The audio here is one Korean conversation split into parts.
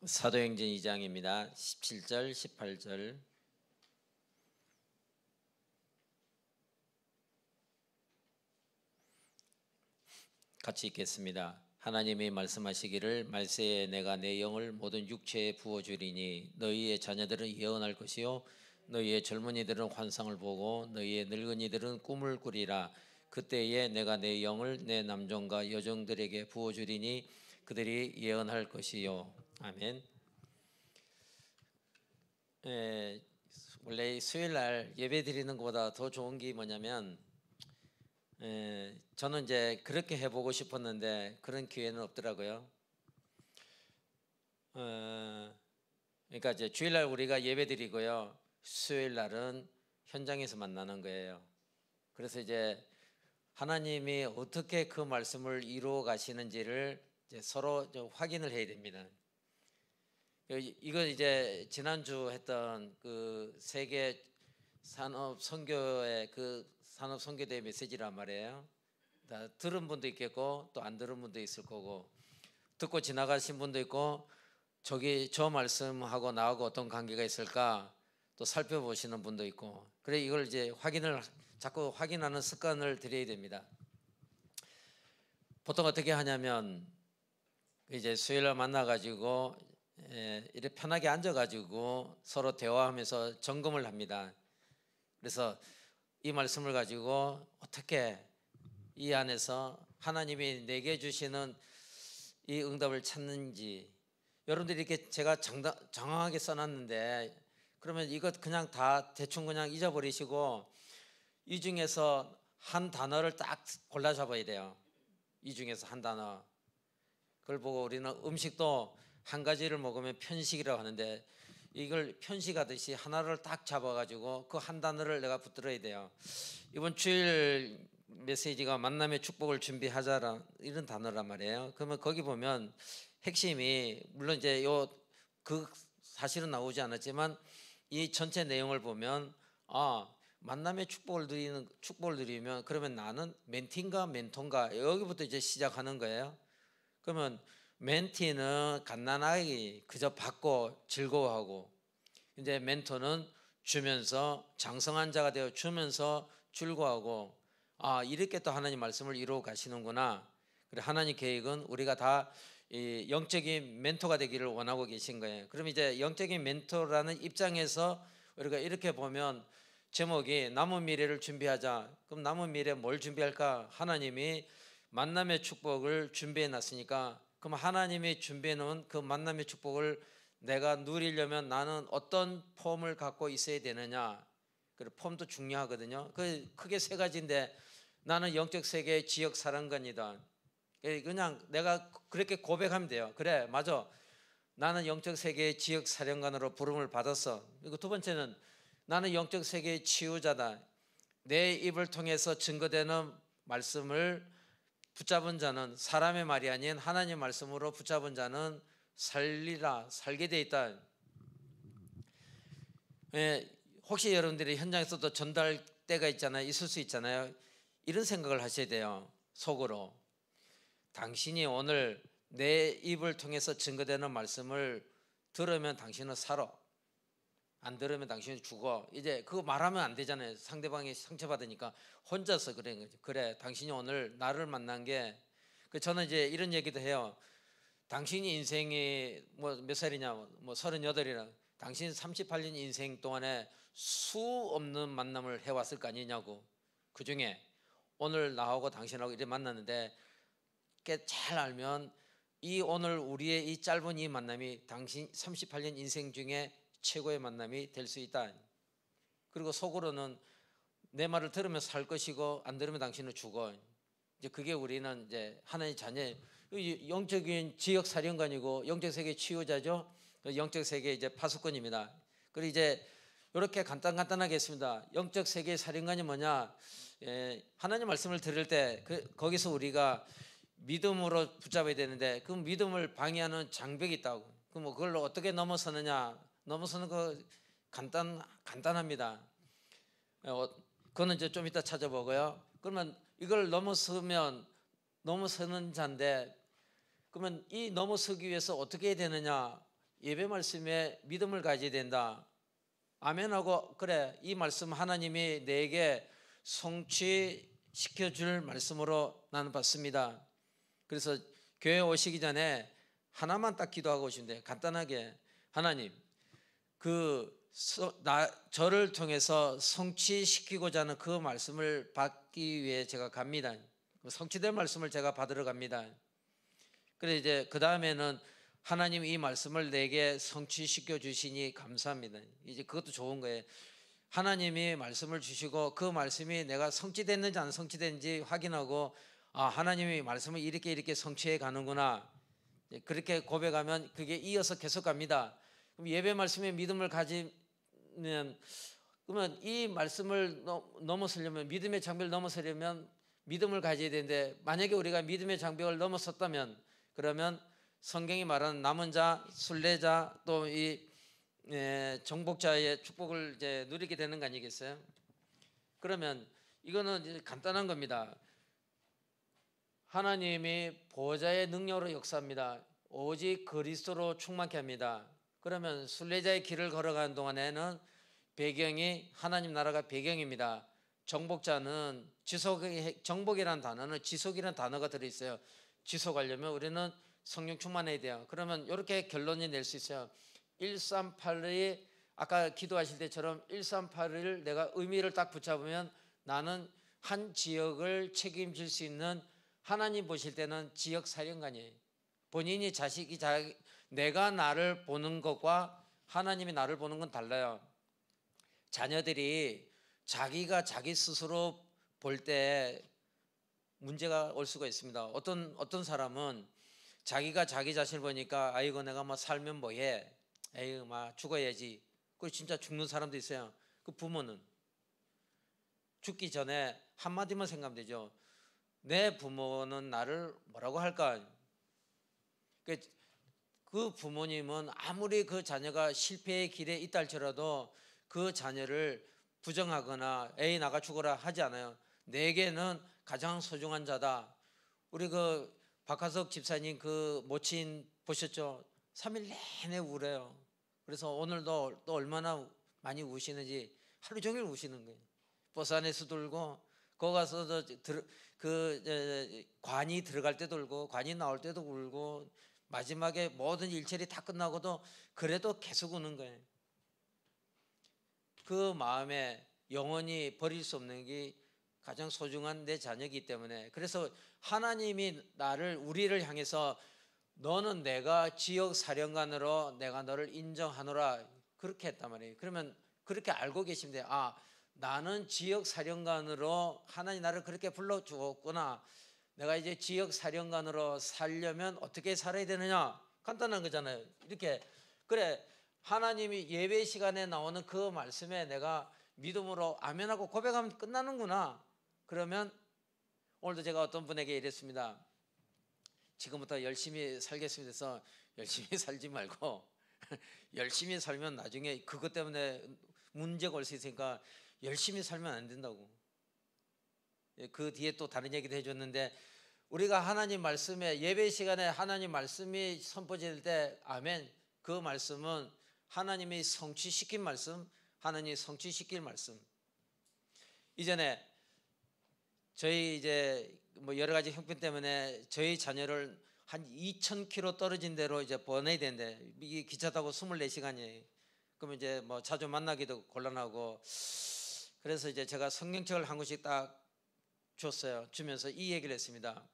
사도행전 2장입니다. 17절, 18절 같이 읽겠습니다. 하나님이 말씀하시기를 말세에 내가 내 영을 모든 육체에 부어주리니 너희의 자녀들은 예언할 것이요 너희의 젊은이들은 환상을 보고 너희의 늙은이들은 꿈을 꾸리라. 그때에 내가 내 영을 내 남종과 여종들에게 부어주리니 그들이 예언할 것이요. 아멘. 원래 수요일날 예배 드리는 것보다 더 좋은 게 뭐냐면 저는 이제 그렇게 해보고 싶었는데 그런 기회는 없더라고요. 그러니까 이제 주일날 우리가 예배 드리고요, 수요일날은 현장에서 만나는 거예요. 그래서 이제 하나님이 어떻게 그 말씀을 이루어 가시는지를 이제 서로 좀 확인을 해야 됩니다. 이건 이제 지난주 했던 그 세계 산업 선교의 그 산업 선교대 메시지란 말이에요. 다 들은 분도 있겠고 또 안 들은 분도 있을 거고, 듣고 지나가신 분도 있고 저기 저 말씀하고 나하고 어떤 관계가 있을까 또 살펴보시는 분도 있고, 그래 이걸 이제 자꾸 확인하는 습관을 들여야 됩니다. 보통 어떻게 하냐면 이제 수요일날 만나가지고 이렇게 편하게 앉아가지고 서로 대화하면서 점검을 합니다. 그래서 이 말씀을 가지고 어떻게 이 안에서 하나님이 내게 주시는 이 응답을 찾는지, 여러분들이 이렇게 제가 정확하게 써놨는데 그러면 이것 그냥 다 대충 그냥 잊어버리시고 이 중에서 한 단어를 딱 골라 잡아야 돼요. 이 중에서 한 단어. 그걸 보고 우리는 음식도 한 가지를 먹으면 편식이라고 하는데 이걸 편식하듯이 하나를 딱 잡아가지고 그 한 단어를 내가 붙들어야 돼요. 이번 주일 메시지가 만남의 축복을 준비하자라 이런 단어란 말이에요. 그러면 거기 보면 핵심이 물론 이제 그 사실은 나오지 않았지만 이 전체 내용을 보면 만남의 축복을 드리면 그러면 나는 멘티인가 멘토인가 여기부터 이제 시작하는 거예요. 그러면 멘티는 간단하게 그저 받고 즐거워하고, 이제 멘토는 주면서 장성한 자가 되어 주면서 즐거워하고, 이렇게 또 하나님 말씀을 이루어 가시는구나. 그래 하나님 계획은 우리가 다 이 영적인 멘토가 되기를 원하고 계신 거예요. 그럼 이제 영적인 멘토라는 입장에서 우리가 이렇게 보면 제목이 남은 미래를 준비하자. 그럼 남은 미래 뭘 준비할까? 하나님이 만남의 축복을 준비해 놨으니까 그럼 하나님이 준비해 놓은 그 만남의 축복을 내가 누리려면 나는 어떤 폼을 갖고 있어야 되느냐. 그리고 폼도 중요하거든요. 그 크게 세 가지인데 나는 영적 세계의 지역 사령관이다. 그냥 내가 그렇게 고백하면 돼요. 그래 맞아, 나는 영적 세계의 지역 사령관으로 부름을 받았어. 그리고 두 번째는 나는 영적 세계의 치유자다. 내 입을 통해서 증거되는 말씀을 붙잡은 자는, 사람의 말이 아닌 하나님 말씀으로 붙잡은 자는 살게 돼 있다. 혹시 여러분들이 현장에서도 전달 때가 있을 수 있잖아요. 이런 생각을 하셔야 돼요. 속으로 당신이 오늘 내 입을 통해서 증거되는 말씀을 들으면 당신은 살아, 안 들으면 당신은 죽어. 이제 그거 말하면 안 되잖아요. 상대방이 상처받으니까 혼자서 그런 거죠. 그래 당신이 오늘 나를 만난 게 저는 이제 이런 얘기도 해요. 당신이 인생이 몇 살이냐, 38이라 당신 38년 인생 동안에 수 없는 만남을 해왔을 거 아니냐고. 그 중에 오늘 나하고 당신하고 이렇게 만났는데 잘 알면 오늘 우리의 이 짧은 이 만남이 당신 38년 인생 중에 최고의 만남이 될 수 있다. 그리고 속으로는 내 말을 들으면 살 것이고 안 들으면 당신은 죽어. 이제 그게 우리는 이제 하나님의 자녀, 영적인 지역 사령관이고 영적 세계 치유자죠. 영적 세계 이제 파수꾼입니다. 그리고 이제 이렇게 간단하게 했습니다. 영적 세계 사령관이 뭐냐? 하나님 말씀을 들을 때 거기서 우리가 믿음으로 붙잡아야 되는데 그 믿음을 방해하는 장벽이 있다고. 그럼 그걸 어떻게 넘어서느냐? 넘어서는 거 간단합니다. 그거는 이제 좀 이따 찾아보고요. 그러면 이걸 넘어서는 자인데 그러면 이 넘어서기 위해서 어떻게 해야 되느냐? 예배 말씀에 믿음을 가져야 된다. 아멘하고 그래, 이 말씀 하나님이 내게 성취시켜줄 말씀으로 나는 받습니다. 그래서 교회 오시기 전에 하나만 딱 기도하고 오시면 돼요. 간단하게, 하나님 저를 통해서 성취시키고자 하는 그 말씀을 받기 위해 제가 갑니다. 성취된 말씀을 제가 받으러 갑니다. 그래 이제 그 다음에는 하나님 이 말씀을 내게 성취시켜 주시니 감사합니다. 이제 그것도 좋은 거예요. 하나님이 말씀을 주시고 그 말씀이 내가 성취됐는지 안 성취됐는지 확인하고, 아, 하나님이 말씀을 이렇게 성취해 가는구나. 그렇게 고백하면 그게 이어서 계속 갑니다. 그럼 예배 말씀에 믿음을 가지면, 그러면 이 말씀을 넘어서려면, 믿음의 장벽을 넘어서려면 믿음을 가져야 되는데, 만약에 우리가 믿음의 장벽을 넘어섰다면, 그러면 성경이 말하는 남은 자, 순례자, 또 이 정복자의 축복을 이제 누리게 되는 거 아니겠어요? 그러면 이거는 이제 간단한 겁니다. 하나님이 보좌의 능력으로 역사합니다. 오직 그리스도로 충만케 합니다. 그러면 순례자의 길을 걸어가는 동안에는 배경이 하나님 나라가 배경입니다. 정복자는 정복이라는 단어는 지속이라는 단어가 들어있어요. 지속하려면 우리는 성령 충만해야 돼요. 그러면 이렇게 결론이 낼 수 있어요. 138이 아까 기도하실 때처럼 138을 내가 의미를 딱 붙잡으면 나는 한 지역을 책임질 수 있는, 하나님 보실 때는 지역 사령관이에요. 본인이 내가 나를 보는 것과 하나님이 나를 보는 건 달라요. 자녀들이 자기가 자기 스스로 볼 때 문제가 올 수가 있습니다. 어떤 사람은 자기가 자기 자신을 보니까 아이고 내가 뭐 살면 뭐해, 에이 막 죽어야지. 그 진짜 죽는 사람도 있어요. 그 부모는 죽기 전에 한마디만 생각하면 되죠. 내 부모는 나를 뭐라고 할까? 그 부모님은 아무리 그 자녀가 실패의 길에 있다 할지라도 그 자녀를 부정하거나 에이 나가 죽어라 하지 않아요. 내게는 가장 소중한 자다. 우리 그 박하석 집사님 그 모친 보셨죠? 3일 내내 울어요. 그래서 오늘도 또 얼마나 많이 우시는지 하루 종일 우시는 거예요. 버스 안에서도 울고 거기 가서도 관이 들어갈 때도 울고 관이 나올 때도 울고 마지막에 모든 일처리 다 끝나고도 그래도 계속 우는 거예요. 그 마음에 영원히 버릴 수 없는 게 가장 소중한 내 자녀이기 때문에, 그래서 하나님이 우리를 향해서 너는 내가 지역 사령관으로 내가 너를 인정하노라 그렇게 했단 말이에요. 그러면 그렇게 알고 계시면 돼요. 아, 나는 지역 사령관으로 하나님 나를 그렇게 불러주었구나. 내가 이제 지역 사령관으로 살려면 어떻게 살아야 되느냐? 간단한 거잖아요. 이렇게 그래, 하나님이 예배 시간에 나오는 그 말씀에 내가 믿음으로 아멘하고 고백하면 끝나는구나. 그러면 오늘도 제가 어떤 분에게 이랬습니다. 지금부터 열심히 살겠습니다 해서 열심히 살지 말고 열심히 살면 나중에 그것 때문에 문제가 올 수 있으니까 열심히 살면 안 된다고. 그 뒤에 또 다른 얘기도 해줬는데, 우리가 하나님 말씀에 예배 시간에 하나님 말씀이 선포될 때 아멘, 그 말씀은 하나님이 성취시킨 말씀, 하나님이 성취시킬 말씀. 이전에 저희 이제 뭐 여러 가지 형편 때문에 저희 자녀를 한 2,000km 떨어진 데로 이제 보내야 되는데, 이게 기차 타고 24시간이에요. 그러면 이제 뭐 자주 만나기도 곤란하고, 그래서 이제 제가 성경책을 한 권씩 딱 줬어요. 주면서 이 얘기를 했습니다.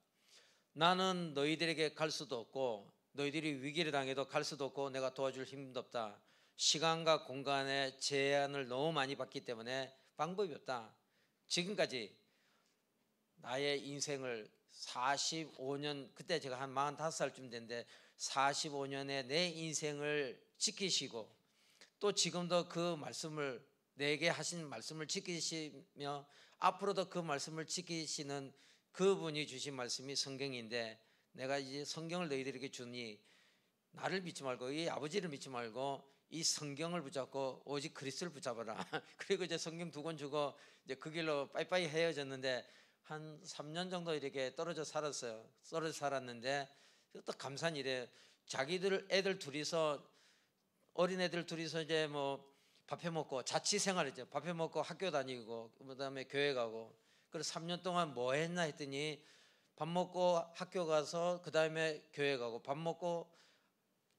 나는 너희들에게 갈 수도 없고 너희들이 위기를 당해도 갈 수도 없고 내가 도와줄 힘도 없다. 시간과 공간의 제한을 너무 많이 받기 때문에 방법이 없다. 지금까지 나의 인생을 45년, 그때 제가 한 45살쯤 됐는데 45년의 내 인생을 지키시고 또 지금도 그 말씀을 내게 하신 말씀을 지키시며 앞으로도 그 말씀을 지키시는 그분이 주신 말씀이 성경인데, 내가 이제 성경을 너희들에게 주니 나를 믿지 말고 이 아버지를 믿지 말고 이 성경을 붙잡고 오직 그리스도를 붙잡아라. 그리고 이제 성경 2권 주고 이제 그 길로 빠이빠이 헤어졌는데 한 3년 정도 이렇게 떨어져 살았어요. 떨어져 살았는데 또 감사한 일에 자기들 애들 둘이서 어린애들 둘이서 이제 뭐 밥해 먹고 자취 생활이죠. 밥해 먹고 학교 다니고 그다음에 교회 가고. 그래서 3년 동안 뭐 했나 했더니 밥 먹고 학교 가서 그다음에 교회 가고, 밥 먹고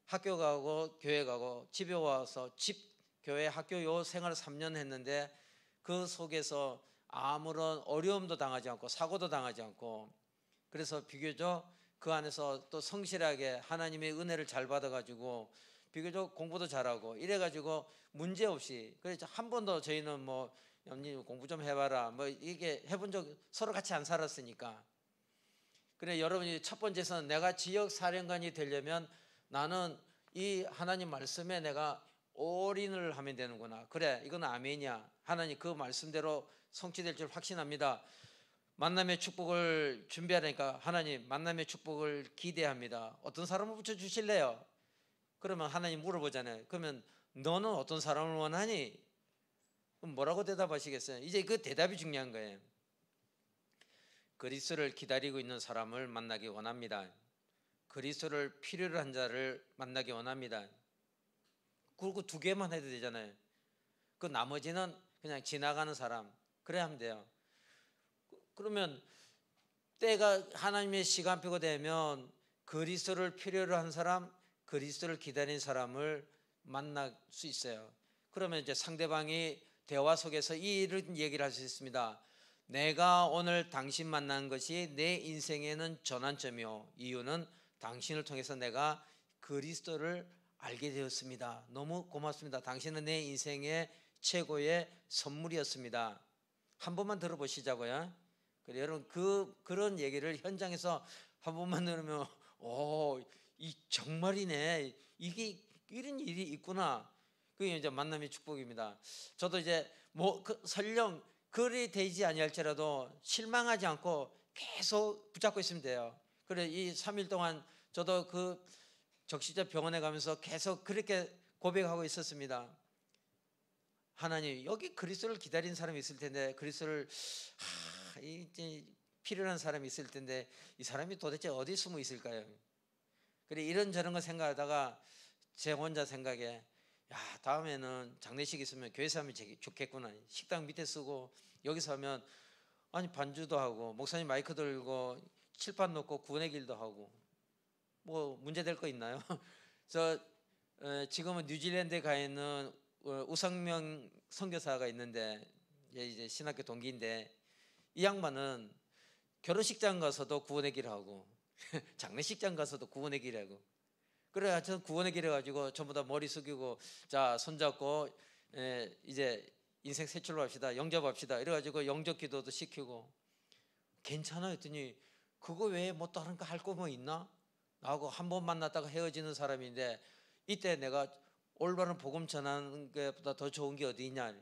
학교 가고 교회 가고, 집에 와서 집 교회 학교 요 생활을 3년 했는데 그 속에서 아무런 어려움도 당하지 않고 사고도 당하지 않고, 그래서 비교적 그 안에서 또 성실하게 하나님의 은혜를 잘 받아가지고 비교적 공부도 잘하고 이래가지고 문제 없이, 그래서 한 번도 저희는 뭐 언니 공부 좀 해봐라 뭐 이게 해본 적, 서로 같이 안 살았으니까. 그래, 여러분이 첫 번째는 내가 지역 사령관이 되려면 나는 이 하나님 말씀에 내가 올인을 하면 되는구나. 그래, 이건 아멘이야. 하나님 그 말씀대로 성취될 줄 확신합니다. 만남의 축복을 준비하니까 하나님 만남의 축복을 기대합니다. 어떤 사람을 붙여주실래요? 그러면 하나님 물어보잖아요. 그러면 너는 어떤 사람을 원하니? 그럼 뭐라고 대답하시겠어요? 이제 그 대답이 중요한 거예요. 그리스도를 기다리고 있는 사람을 만나기 원합니다. 그리스도를 필요로 한 자를 만나기 원합니다. 그리고 두 개만 해도 되잖아요. 그 나머지는 그냥 지나가는 사람, 그래야 하면 돼요. 그러면 때가 하나님의 시간표가 되면 그리스도를 필요로 한 사람, 그리스도를 기다리는 사람을 만날 수 있어요. 그러면 이제 상대방이 대화 속에서 이런 얘기를 할 수 있습니다. 내가 오늘 당신 만난 것이 내 인생에는 전환점이요, 이유는 당신을 통해서 내가 그리스도를 알게 되었습니다. 너무 고맙습니다. 당신은 내 인생의 최고의 선물이었습니다. 한 번만 들어보시자고요. 그래, 여러분 그런 얘기를 현장에서 한 번만 들으면 이 정말이네, 이게 이런 일이 있구나. 그게 이제 만남의 축복입니다. 저도 이제 뭐 설령 그리 되지 아니할지라도 실망하지 않고 계속 붙잡고 있으면 돼요. 그래, 이 3일 동안 저도 그 적시자 병원에 가면서 계속 그렇게 고백하고 있었습니다. 하나님, 여기 그리스도를 기다리는 사람이 있을 텐데, 그리스도를 이제 필요한 사람이 있을 텐데 이 사람이 도대체 어디 숨어 있을까요? 그래, 이런저런 거 생각하다가 제 혼자 생각에, 야, 다음에는 장례식 있으면 교회에서 하면 좋겠구나. 식당 밑에 쓰고 여기서 하면 아니 반주도 하고 목사님 마이크 들고 칠판 놓고 구원의 길도 하고 뭐 문제 될 거 있나요? 저 지금은 뉴질랜드에 가 있는 우상명 선교사가 있는데, 이제 신학교 동기인데, 이 양반은 결혼식장 가서도 구원의 길 하고 장례식장 가서도 구원의 길 하고, 그래 저 구원의 길 해가지고 전부 다 머리 숙이고 자 손잡고 이제 인생 새 출발합시다, 영접합시다 이래가지고 영접 기도도 시키고 괜찮아 했더니, 그거 외에 뭐 다른 거 할 거 뭐 있나? 나하고 한 번 만났다가 헤어지는 사람인데 이때 내가 올바른 복음 전하는 것보다 더 좋은 게 어디 있냐.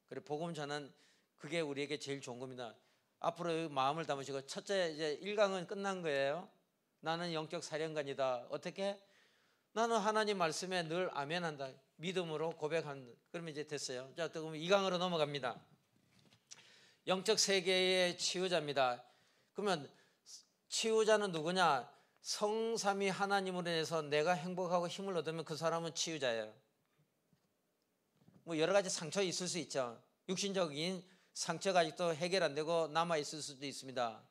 그래, 복음 전한 그게 우리에게 제일 좋은 겁니다. 앞으로 마음을 담으시고, 첫째 이제 1강은 끝난 거예요. 나는 영적 사령관이다. 어떻게? 나는 하나님 말씀에 늘 아멘한다. 믿음으로 고백한다. 그러면 이제 됐어요. 자, 그럼 2강으로 넘어갑니다. 영적 세계의 치유자입니다. 그러면 치유자는 누구냐? 성삼위 하나님으로 인해서 내가 행복하고 힘을 얻으면 그 사람은 치유자예요. 뭐 여러 가지 상처 있을 수 있죠. 육신적인 상처가 아직도 해결 안 되고 남아 있을 수도 있습니다.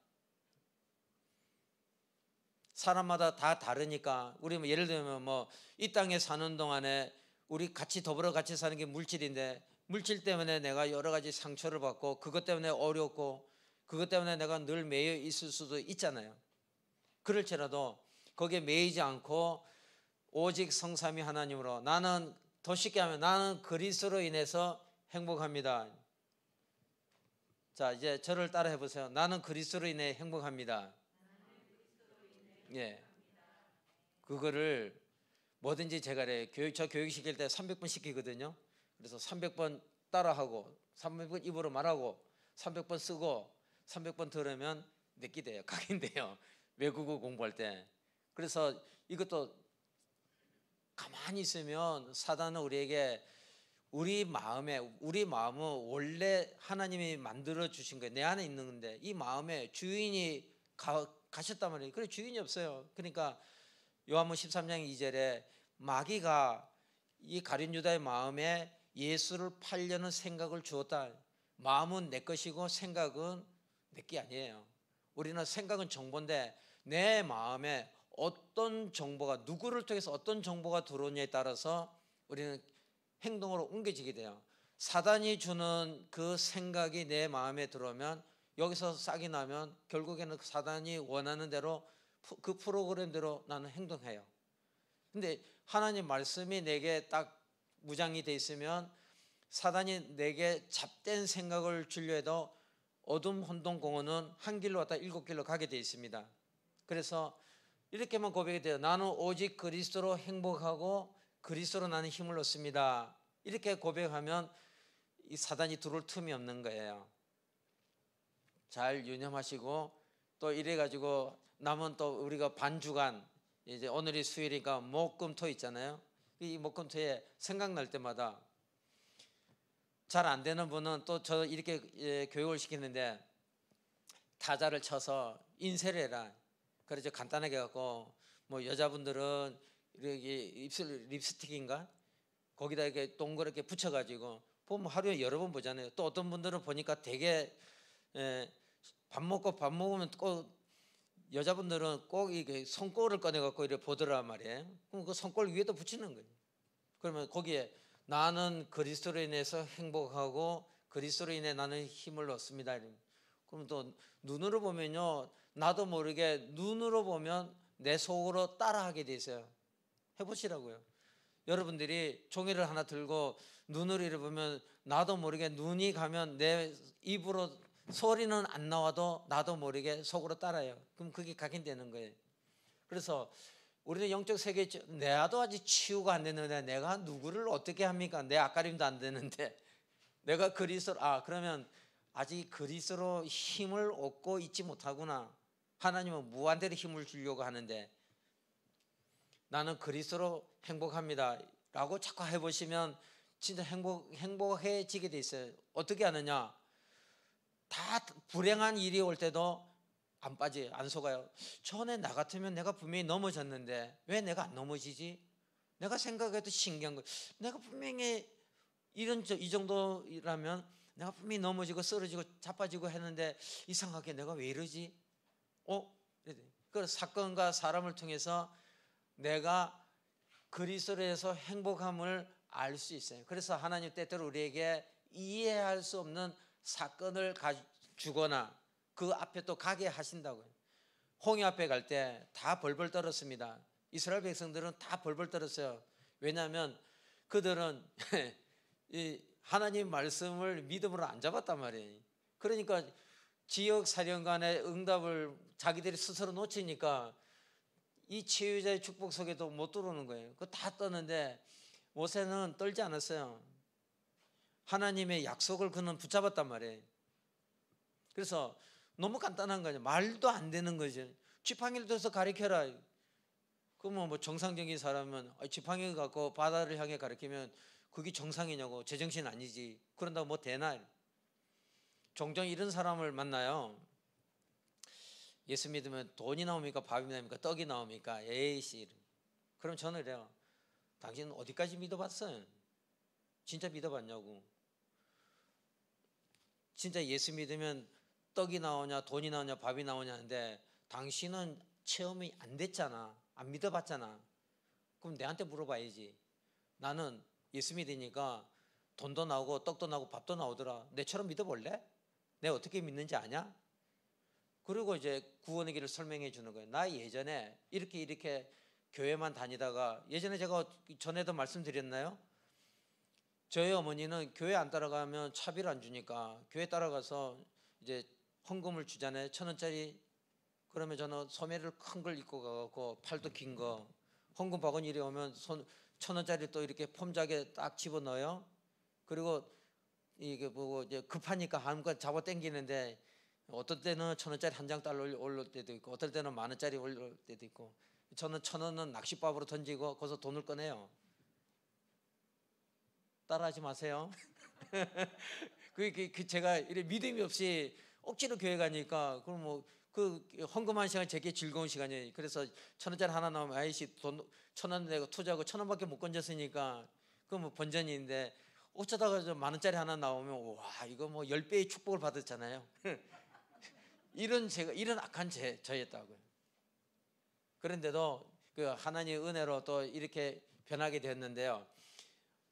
사람마다 다 다르니까. 우리 뭐 예를 들면 뭐 이 땅에 사는 동안에 우리 같이 더불어 같이 사는 게 물질인데, 물질 때문에 내가 여러 가지 상처를 받고 그것 때문에 어렵고 그것 때문에 내가 늘 매여 있을 수도 있잖아요. 그럴지라도 거기에 매이지 않고 오직 성삼위 하나님으로, 나는 더 쉽게 하면 나는 그리스도로 인해서 행복합니다. 자, 이제 저를 따라 해보세요. 나는 그리스도로 인해 행복합니다. 예, 그거를 뭐든지 제가 저 교육 시킬 때 300번 시키거든요. 그래서 300번 따라하고 300번 입으로 말하고 300번 쓰고 300번 들으면 내끼 돼요. 각인돼요. 외국어 공부할 때. 그래서 이것도 가만히 있으면 사단은 우리에게 우리 마음은 원래 하나님이 만들어 주신 거예요. 내 안에 있는 건데 이 마음에 주인이 가셨단 말이에요. 그래, 주인이 없어요. 그러니까 요한복음 13장 2절에 마귀가 이 가룟 유다의 마음에 예수를 팔려는 생각을 주었다. 마음은 내 것이고 생각은 내 게 아니에요. 우리는 생각은 정보인데 내 마음에 어떤 정보가, 누구를 통해서 어떤 정보가 들어오냐에 따라서 우리는 행동으로 옮겨지게 돼요. 사단이 주는 그 생각이 내 마음에 들어오면, 여기서 싹이 나면 결국에는 사단이 원하는 대로, 그 프로그램대로 나는 행동해요. 근데 하나님 말씀이 내게 딱 무장이 돼 있으면 사단이 내게 잡된 생각을 주려 해도 어둠 혼돈공원은 한 길로 왔다 7길로 가게 돼 있습니다. 그래서 이렇게만 고백이 돼요. 나는 오직 그리스도로 행복하고 그리스도로 나는 힘을 얻습니다. 이렇게 고백하면 이 사단이 들어올 틈이 없는 거예요. 잘 유념하시고, 또 이래 가지고 남은 또 우리가 반주간, 이제 오늘이 수요일이니까 목금토 있잖아요. 이 목금토에 생각날 때마다, 잘 안 되는 분은 또 저 이렇게 교육을 시키는데, 타자를 쳐서 인쇄를 해라. 그래서 간단하게 갖고, 뭐 여자분들은 이렇게 입술 립스틱인가 거기다 이렇게 동그랗게 붙여가지고 보면 하루에 여러 번 보잖아요. 또 어떤 분들은 보니까 되게 밥 먹으면 꼭, 여자분들은 꼭 이게 손꼽을 꺼내 갖고 이렇게 보더란 말이에요. 그럼 그 손꼽 위에도 붙이는 거예요. 그러면 거기에 나는 그리스도로 인해서 행복하고 그리스도로 인해 나는 힘을 얻습니다. 그럼 또 눈으로 보면요, 나도 모르게 눈으로 보면 내 속으로 따라하게 돼 있어요. 해보시라고요. 여러분들이 종이를 하나 들고 눈으로 이래 보면 나도 모르게 눈이 가면 내 입으로 소리는 안 나와도 나도 모르게 속으로 따라요. 그럼 그게 각인되는 거예요. 그래서 우리는 영적 세계, 내가도 아직 치유가 안 되는데 내가 누구를 어떻게 합니까? 내 앞가림도 안 되는데 내가 그리스도, 그러면 아직 그리스도로 힘을 얻고 있지 못하구나. 하나님은 무한대로 힘을 주려고 하는데 나는 그리스도로 행복합니다 라고 자꾸 해보시면 진짜 행복해지게 돼 있어요. 어떻게 하느냐, 다 불행한 일이 올 때도 안 빠져요. 안 속아요. 전에 나 같으면 내가 분명히 넘어졌는데 왜 내가 안 넘어지지? 내가 생각해도 신기한 거예요. 내가 분명히 이 정도라면 내가 분명히 넘어지고 쓰러지고 자빠지고 했는데 이상하게 내가 왜 이러지? 그 사건과 사람을 통해서 내가 그리스도에서 행복함을 알 수 있어요. 그래서 하나님 때때로 우리에게 이해할 수 없는 사건을 주거나 그 앞에 또 가게 하신다고요. 홍해 앞에 갈 때 다 벌벌 떨었습니다. 이스라엘 백성들은 다 벌벌 떨었어요. 왜냐하면 그들은 이 하나님 말씀을 믿음으로 안 잡았단 말이에요. 그러니까 지역 사령관의 응답을 자기들이 스스로 놓치니까 이 치유자의 축복 속에도 못 들어오는 거예요. 그거 다 떠는데 모세는 떨지 않았어요. 하나님의 약속을 그는 붙잡았단 말이에요. 그래서 너무 간단한 거죠. 말도 안 되는 거죠. 지팡이를 들어서 가리켜라. 그러면 뭐 정상적인 사람은 지팡이 갖고 바다를 향해 가리키면 그게 정상이냐고, 제정신 아니지. 그런다고 뭐 되나? 종종 이런 사람을 만나요. 예수 믿으면 돈이 나옵니까? 밥이 나옵니까? 떡이 나옵니까? 에이씨. 그럼 저는 이래요. 당신은 어디까지 믿어봤어요? 진짜 믿어봤냐고. 진짜 예수 믿으면 떡이 나오냐, 돈이 나오냐, 밥이 나오냐 하는데 당신은 체험이 안 됐잖아. 안 믿어봤잖아. 그럼 내한테 물어봐야지. 나는 예수 믿으니까 돈도 나오고 떡도 나오고 밥도 나오더라. 내처럼 믿어볼래? 내가 어떻게 믿는지 아냐? 그리고 이제 구원의 길을 설명해 주는 거예요. 나 예전에 이렇게 교회만 다니다가, 예전에 제가 전에도 말씀드렸나요? 저희 어머니는 교회 안 따라가면 차비를 안 주니까 교회 따라가서 이제 헌금을 주잖아요. 1,000원짜리. 그러면 저는 소매를 큰 걸 입고 가고 팔도 긴 거, 헌금 바구니 이리 오면 1,000원짜리 또 이렇게 폼짝에 딱 집어넣어요. 그리고 이게 뭐 이제 급하니까 아무거나 잡아 당기는데 어떨 때는 1,000원짜리 한 장 달러 올릴 때도 있고 어떨 때는 10,000원짜리 올릴 때도 있고, 저는 1,000원은 낚싯밥으로 던지고 거기서 돈을 꺼내요. 따라하지 마세요. 제가 이래 믿음이 없이 억지로 교회 가니까 그럼 뭐 그 헌금한 시간 제게 즐거운 시간이에요. 그래서 1,000원짜리 하나 나오면 아이씨 돈 1,000원 내고 투자하고 1,000원밖에 못 건졌으니까 그럼 본전인데 어쩌다가 좀 10,000원짜리 하나 나오면 와 이거 뭐 10배의 축복을 받았잖아요. 이런 악한 저였다고요. 그런데도 그 하나님의 은혜로 또 이렇게 변하게 됐는데요.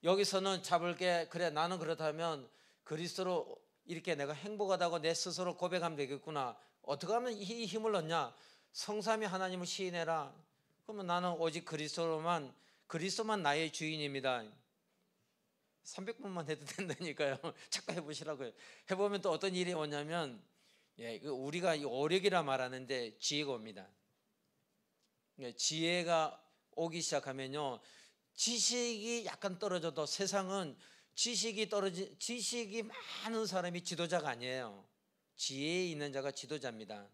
여기서는 잡을 게 그래 나는 그렇다면 그리스도로 이렇게 내가 행복하다고 내 스스로 고백하면 되겠구나. 어떻게 하면 이 힘을 얻냐? 성삼위 하나님을 시인해라. 그러면 나는 오직 그리스도만 나의 주인입니다. 300번만 해도 된다니까요. 자꾸 해보시라고요. 해보면 또 어떤 일이 오냐면 우리가 이 오력이라 말하는데 지혜가 옵니다. 지혜가 오기 시작하면요, 지식이 약간 떨어져도 세상은 지식이 많은 사람이 지도자가 아니에요. 지혜에 있는 자가 지도자입니다.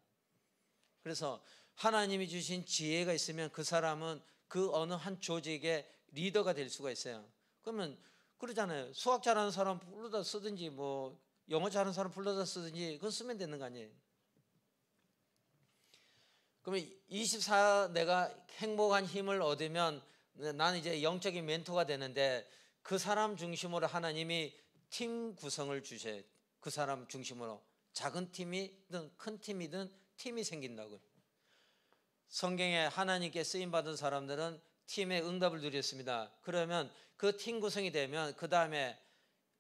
그래서 하나님이 주신 지혜가 있으면 그 사람은 그 어느 한 조직의 리더가 될 수가 있어요. 그러면 그러잖아요. 수학 잘하는 사람 불러다 쓰든지 뭐 영어 잘하는 사람 불러다 쓰든지 그건 쓰면 되는 거 아니에요. 그러면 24 내가 행복한 힘을 얻으면 나는 이제 영적인 멘토가 되는데 그 사람 중심으로 하나님이 팀 구성을 주셔요. 그 사람 중심으로 작은 팀이든 큰 팀이든 팀이 생긴다고요. 성경에 하나님께 쓰임받은 사람들은 팀의 응답을 누렸습니다. 그러면 그 팀 구성이 되면 그 다음에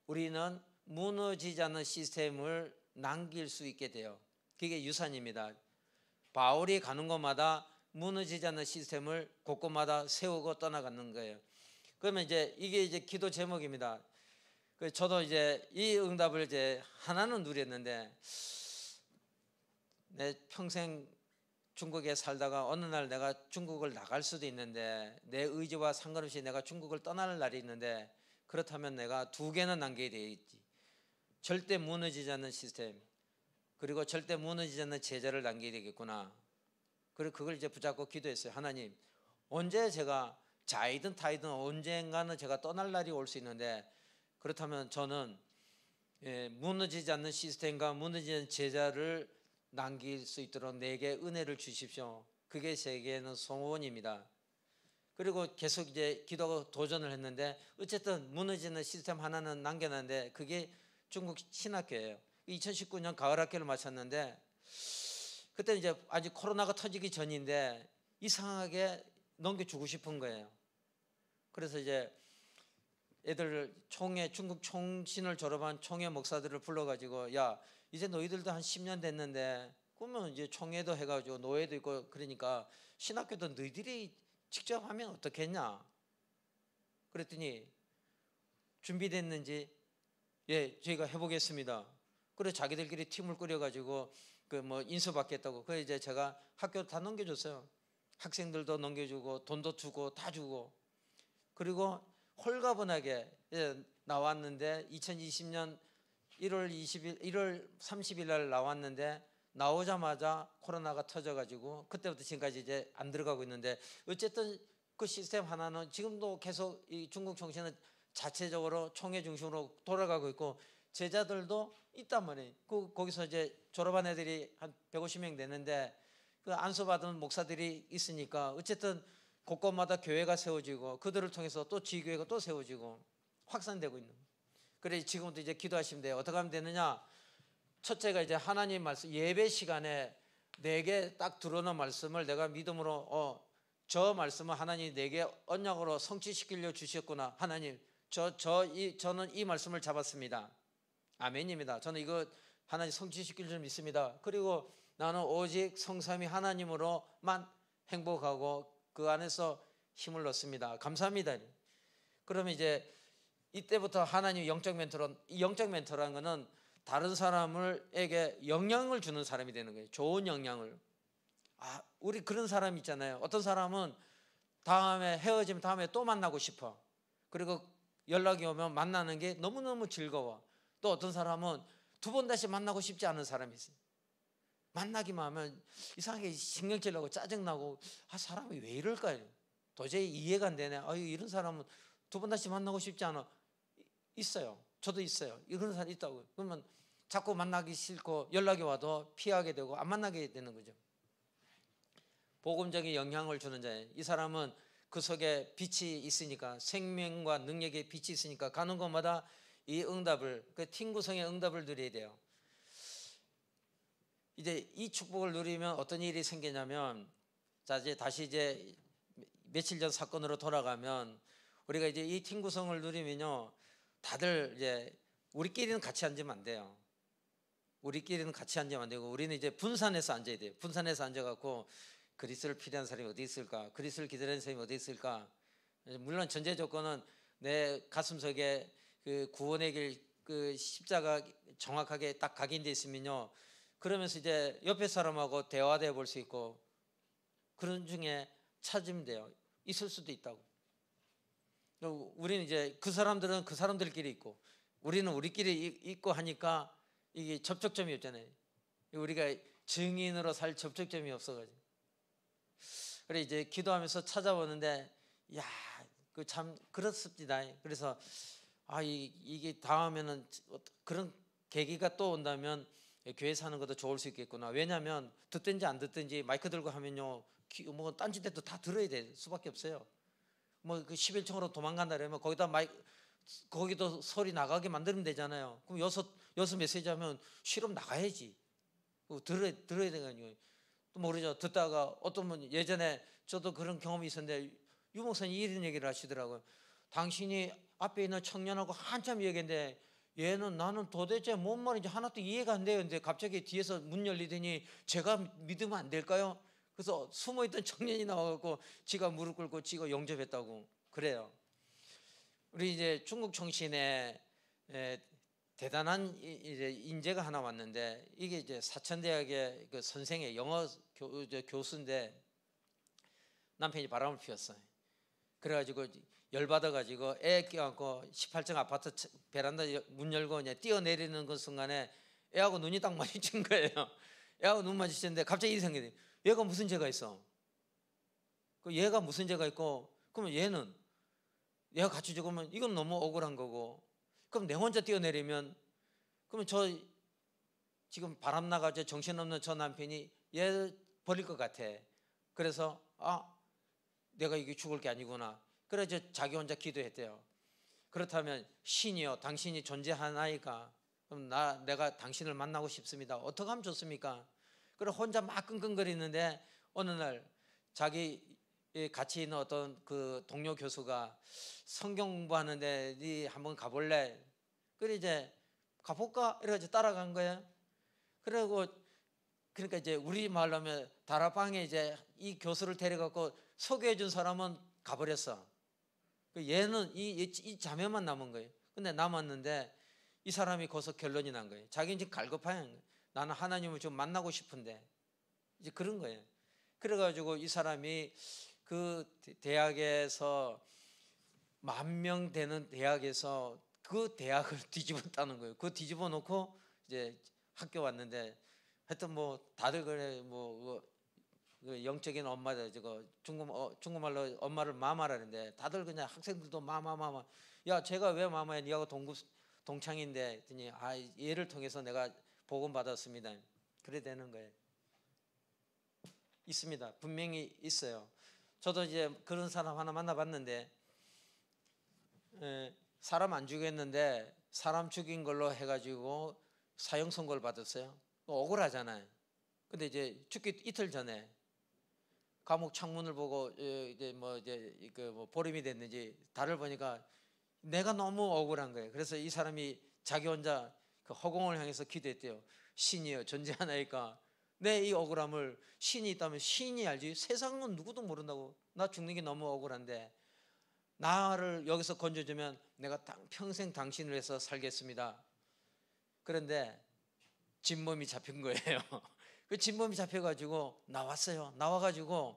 우리는 무너지지 않는 시스템을 남길 수 있게 돼요. 그게 유산입니다. 바울이 가는 곳마다 무너지지 않는 시스템을 곳곳마다 세우고 떠나가는 거예요. 그러면 이게 이제 기도 제목입니다. 저도 이제 이 응답을 이제 하나는 누렸는데 내 평생 중국에 살다가 어느 날 내가 중국을 나갈 수도 있는데 내 의지와 상관없이 내가 중국을 떠날 날이 있는데 그렇다면 내가 2개는 남겨야 되겠지. 절대 무너지지 않는 시스템 그리고 절대 무너지지 않는 제자를 남겨야 되겠구나. 그리고 그걸 이제 붙잡고 기도했어요. 하나님 언제 제가 자이든 타이든 언젠가는 제가 떠날 날이 올 수 있는데 그렇다면 저는 무너지지 않는 시스템과 무너지지 않는 제자를 남길 수 있도록 내게 은혜를 주십시오. 그게 제게는 소원입니다. 그리고 계속 이제 기도 도전을 했는데 어쨌든 무너지는 시스템 하나는 남겨놨는데 그게 중국 신학교예요. 2019년 가을 학교를 마쳤는데 그때 이제 아직 코로나가 터지기 전인데 이상하게 넘겨주고 싶은 거예요. 그래서 이제 애들 중국 총신을 졸업한 총회 목사들을 불러가지고 야 이제 너희들도 한 10년 됐는데 그러면 이제 총회도 해가지고 노예도 있고 그러니까 신학교도 너희들이 직접 하면 어떻겠냐. 그랬더니 준비됐는지 저희가 해보겠습니다. 그래 자기들끼리 팀을 꾸려가지고 그 뭐 인수받겠다고. 그래 이제 제가 학교 다 넘겨줬어요. 학생들도 넘겨주고 돈도 주고 다 주고. 그리고 홀가분하게 나왔는데 2020년 1월 30일 날 나왔는데 나오자마자 코로나가 터져가지고 그때부터 지금까지 이제 안 들어가고 있는데 어쨌든 그 시스템 하나는 지금도 계속 이 중국 총신은 자체적으로 총회 중심으로 돌아가고 있고 제자들도 있단 말이에요. 거기서 이제 졸업한 애들이 한 150명 되는데 그 안수받은 목사들이 있으니까 어쨌든 곳곳마다 교회가 세워지고 그들을 통해서 또 지교회가 또 세워지고 확산되고 있는. 그래 지금부터 이제 기도하시면 돼요. 어떻게 하면 되느냐? 첫째가 이제 하나님 말씀 예배 시간에 내게 딱 들어오는 말씀을 내가 믿음으로 저 말씀을 하나님 내게 언약으로 성취시키려 주셨구나. 하나님 저는 이 말씀을 잡았습니다. 아멘입니다. 저는 이거 하나님 성취시킬 줄 믿습니다. 그리고 나는 오직 성삼위 하나님으로만 행복하고 그 안에서 힘을 얻습니다. 감사합니다. 그러면 이제 이때부터 하나님 영적 멘토라는 것은 다른 사람에게 영향을 주는 사람이 되는 거예요. 좋은 영향을. 우리 그런 사람 있잖아요. 어떤 사람은 다음에 헤어지면 다음에 또 만나고 싶어. 그리고 연락이 오면 만나는 게 너무너무 즐거워. 또 어떤 사람은 2번 다시 만나고 싶지 않은 사람이 있어요. 만나기만 하면 이상하게 신경질 나고 짜증나고 사람이 왜 이럴까요? 도저히 이해가 안 되네. 이런 사람은 2번 다시 만나고 싶지 않아. 있어요. 저도 있어요. 이런 사람이 있다고요. 그러면 자꾸 만나기 싫고 연락이 와도 피하게 되고 안 만나게 되는 거죠. 복음적인 영향을 주는 자예요. 이 사람은 그 속에 빛이 있으니까, 생명과 능력의 빛이 있으니까 가는 곳마다 이 응답을, 그 팀구성의 응답을 누려야 돼요. 이제 이 축복을 누리면 어떤 일이 생기냐면, 자 이제 다시 이제 며칠 전 사건으로 돌아가면, 우리가 이제 이 팀 구성을 누리면요, 다들 이제 우리끼리는 같이 앉으면 안 돼요. 우리끼리는 같이 앉으면 안 되고, 우리는 이제 분산해서 앉아야 돼요. 분산해서 앉아갖고 그리스도를 필요한 사람이 어디 있을까? 그리스도를 기다리는 사람이 어디 있을까? 물론 전제 조건은 내 가슴속에 그 구원의 길, 그 십자가 정확하게 딱 각인돼 있으면요, 그러면서 이제 옆에 사람하고 대화도 해볼 수 있고, 그런 중에 찾으면 돼요. 있을 수도 있다고. 우리는 이제 그 사람들은 그 사람들끼리 있고, 우리는 우리끼리 있고 하니까 이게 접촉점이 없잖아요. 우리가 증인으로 살 접촉점이 없어가지고. 그래 이제 기도하면서 찾아보는데, 야, 그 참 그렇습니다. 그래서 이게 다음에는 그런 계기가 또 온다면 교회 사는 것도 좋을 수 있겠구나. 왜냐하면 듣든지 안 듣든지 마이크 들고 하면요, 뭐 딴짓해도 다 들어야 될 수밖에 없어요. 뭐 그 11층으로 도망간다 그러면 거기다 거기도 소리 나가게 만들면 되잖아요. 그럼 여섯 메시지 하면 실험 나가야지. 들어야 되거든요. 또 모르죠. 듣다가 어떤 분, 예전에 저도 그런 경험이 있었는데, 유 목사님 이런 얘기를 하시더라고요. 당신이 앞에 있는 청년하고 한참 얘기했는데, 얘는 나는 도대체 뭔 말인지 하나도 이해가 안 돼요. 근데 갑자기 뒤에서 문 열리더니 제가 믿으면 안 될까요? 그래서 숨어있던 청년이 나와갖고 지가 무릎 꿇고 지가 영접했다고 그래요. 우리 이제 중국 총신에 대단한 이제 인재가 하나 왔는데, 이게 이제 사천대학의 그 선생의 영어 교수인데, 남편이 바람을 피웠어요. 그래가지고 열받아가지고 애 껴안고 18층 아파트 베란다 문 열고 그냥 뛰어내리는 그 순간에 애하고 눈이 딱 마주친 거예요. 애하고 눈 마주쳤는데 갑자기 이 생각이, 얘가 무슨 죄가 있어? 그 얘가 무슨 죄가 있고, 그러면 얘가 같이 죽으면 이건 너무 억울한 거고, 그럼 내 혼자 뛰어내리면, 그러면 저 지금 바람 나가지고 정신없는 저 남편이 얘 버릴 것 같아. 그래서 내가 이게 죽을 게 아니구나. 그래서 자기 혼자 기도했대요. 그렇다면 신이여, 당신이 존재하나이까? 그럼 내가 당신을 만나고 싶습니다. 어떻게 하면 좋습니까? 그래 혼자 막 끙끙거리는데, 어느 날 자기 같이 있는 어떤 그 동료 교수가 성경 공부하는데 네 한번 가볼래? 그래 이제 가볼까? 이래가지고 따라간 거예요. 그리고 그러니까 이제 우리 말로 하면 다락방에 이제 이 교수를 데려갖고 소개해 준 사람은 가버렸어. 얘는 이 자매만 남은 거예요. 근데 남았는데 이 사람이 거기서 결론이 난 거예요. 자기는 지금 갈급한, 나는 하나님을 좀 만나고 싶은데, 이제 그런 거예요. 그래가지고 이 사람이 그 대학에서 10,000명 되는 대학에서 그 대학을 뒤집었다는 거예요. 그거 뒤집어 놓고 이제 학교 왔는데, 하여튼 뭐 다들 그래, 뭐 그 영적인 엄마들, 저거 중국말로 엄마를 마마라는데, 다들 그냥 학생들도 마마. 야, 제가 왜 마마야? 니하고 동창인데 했더니 얘를 통해서 내가 복음 받았습니다. 그래 되는 거예요. 있습니다. 분명히 있어요. 저도 이제 그런 사람 하나 만나봤는데, 사람 안 죽였는데 사람 죽인 걸로 해가지고 사형 선고를 받았어요. 억울하잖아요. 근데 이제 죽기 이틀 전에 감옥 창문을 보고 이제 뭐 보름이 됐는지 달을 보니까 내가 너무 억울한 거예요. 그래서 이 사람이 자기 혼자 그 허공을 향해서 기도했대요. 신이여, 존재하나이까? 내 이 억울함을 신이 있다면 신이 알지, 세상은 누구도 모른다고. 나 죽는 게 너무 억울한데 나를 여기서 건져주면 내가 평생 당신을 위해서 살겠습니다. 그런데 진범이 잡힌 거예요. 그 진범이 잡혀가지고 나왔어요. 나와가지고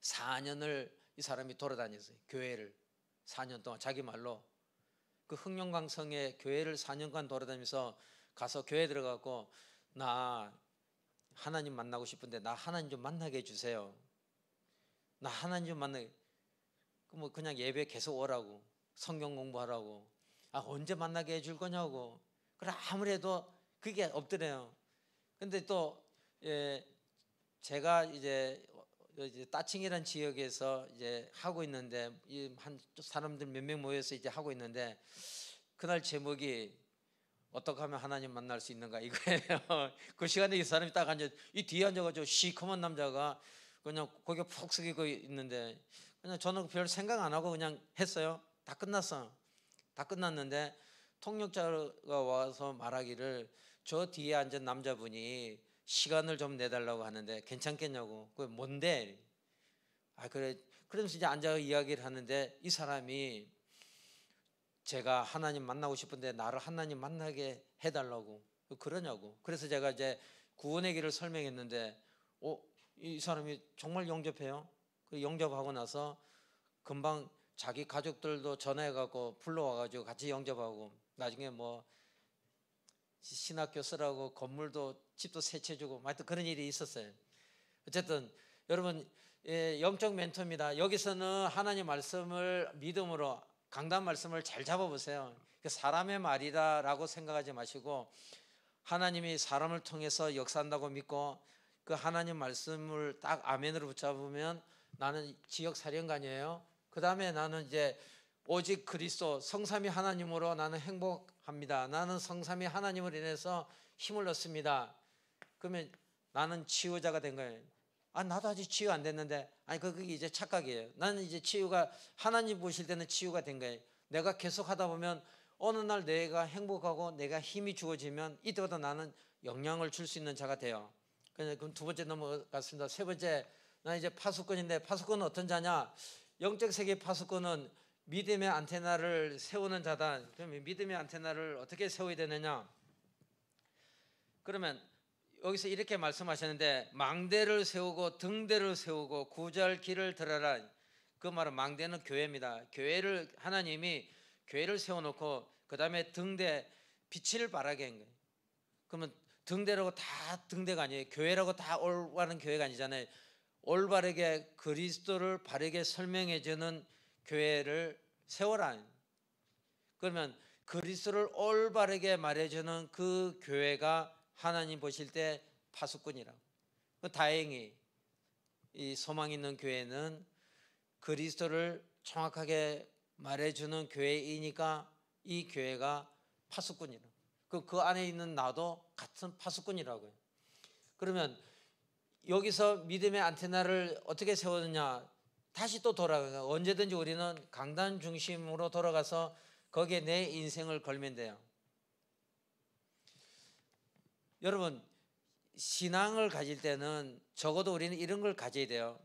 4년을 이 사람이 돌아다녔어요. 교회를 4년 동안 자기 말로 그 흥룡강성의 교회를 4년간 돌아다니면서 가서 교회 들어가고, 나 하나님 만나고 싶은데 나 하나님 좀 만나게 해주세요. 나 하나님 좀 만나게. 뭐 그냥 예배 계속 오라고, 성경 공부하라고. 언제 만나게 해줄 거냐고. 그래 아무래도 그게 없더래요. 근데 또 제가 이제 이제 따칭이라는 지역에서 이제 하고 있는데 한 사람들 몇 명 모여서 이제 하고 있는데 그날 제목이 어떻게 하면 하나님 만날 수 있는가 이거예요. 그 시간에 이 사람이 딱 앉아 이 뒤에 앉아가지고 시커먼 남자가 그냥 고개 푹 숙이고 있는데 그냥 저는 별 생각 안 하고 그냥 했어요. 다 끝났어. 다 끝났는데 통역자가 와서 말하기를 저 뒤에 앉은 남자분이 시간을 좀 내달라고 하는데 괜찮겠냐고. 그게 뭔데? 아 그래. 그러면서 이제 앉아 이야기를 하는데 이 사람이 제가 하나님 만나고 싶은데 나를 하나님 만나게 해달라고 그러냐고. 그래서 제가 이제 구원의 길을 설명했는데 이 사람이 정말 영접해요. 그 영접하고 나서 금방 자기 가족들도 전화해갖고 불러와가지고 같이 영접하고 나중에 뭐 신학교 쓰라고 건물도 집도 세채주고 하여튼 그런 일이 있었어요. 어쨌든 여러분 영적 멘토입니다. 여기서는 하나님 말씀을 믿음으로 강단 말씀을 잘 잡아보세요. 사람의 말이다라고 생각하지 마시고 하나님이 사람을 통해서 역사한다고 믿고 그 하나님 말씀을 딱 아멘으로 붙잡으면 나는 지역 사령관이에요. 그 다음에 나는 이제 오직 그리스도 성삼위 하나님으로 나는 행복합니다. 나는 성삼위 하나님을 인해서 힘을 얻습니다. 그러면 나는 치유자가 된 거예요. 아 나도 아직 치유 안 됐는데 아니 그게 이제 착각이에요. 나는 이제 치유가 하나님 보실 때는 치유가 된 거예요. 내가 계속 하다 보면 어느 날 내가 행복하고 내가 힘이 주어지면 이때부터 나는 영향을 줄 수 있는 자가 돼요. 그럼 두 번째 넘어갔습니다. 세 번째 나 이제 파수꾼인데 파수꾼은 어떤 자냐? 영적 세계 파수꾼은 믿음의 안테나를 세우는 자다. 그러면 믿음의 안테나를 어떻게 세워야 되느냐? 그러면 여기서 이렇게 말씀하셨는데 망대를 세우고 등대를 세우고 구절 길을 들어라. 그 말은 망대는 교회입니다. 교회를 하나님이 교회를 세워놓고 그 다음에 등대 빛을 발하게 한 거예요. 그러면 등대라고 다 등대가 아니에요. 교회라고 다 올바른 교회가 아니잖아요. 올바르게 그리스도를 바르게 설명해주는 교회를 세워라. 그러면 그리스도를 올바르게 말해주는 그 교회가 하나님 보실 때 파수꾼이라고. 다행히 이 소망 있는 교회는 그리스도를 정확하게 말해주는 교회이니까 이 교회가 파수꾼이라고. 그 안에 있는 나도 같은 파수꾼이라고요. 그러면 여기서 믿음의 안테나를 어떻게 세우느냐? 다시 또 돌아가요. 언제든지 우리는 강단 중심으로 돌아가서 거기에 내 인생을 걸면 돼요. 여러분 신앙을 가질 때는 적어도 우리는 이런 걸 가져야 돼요.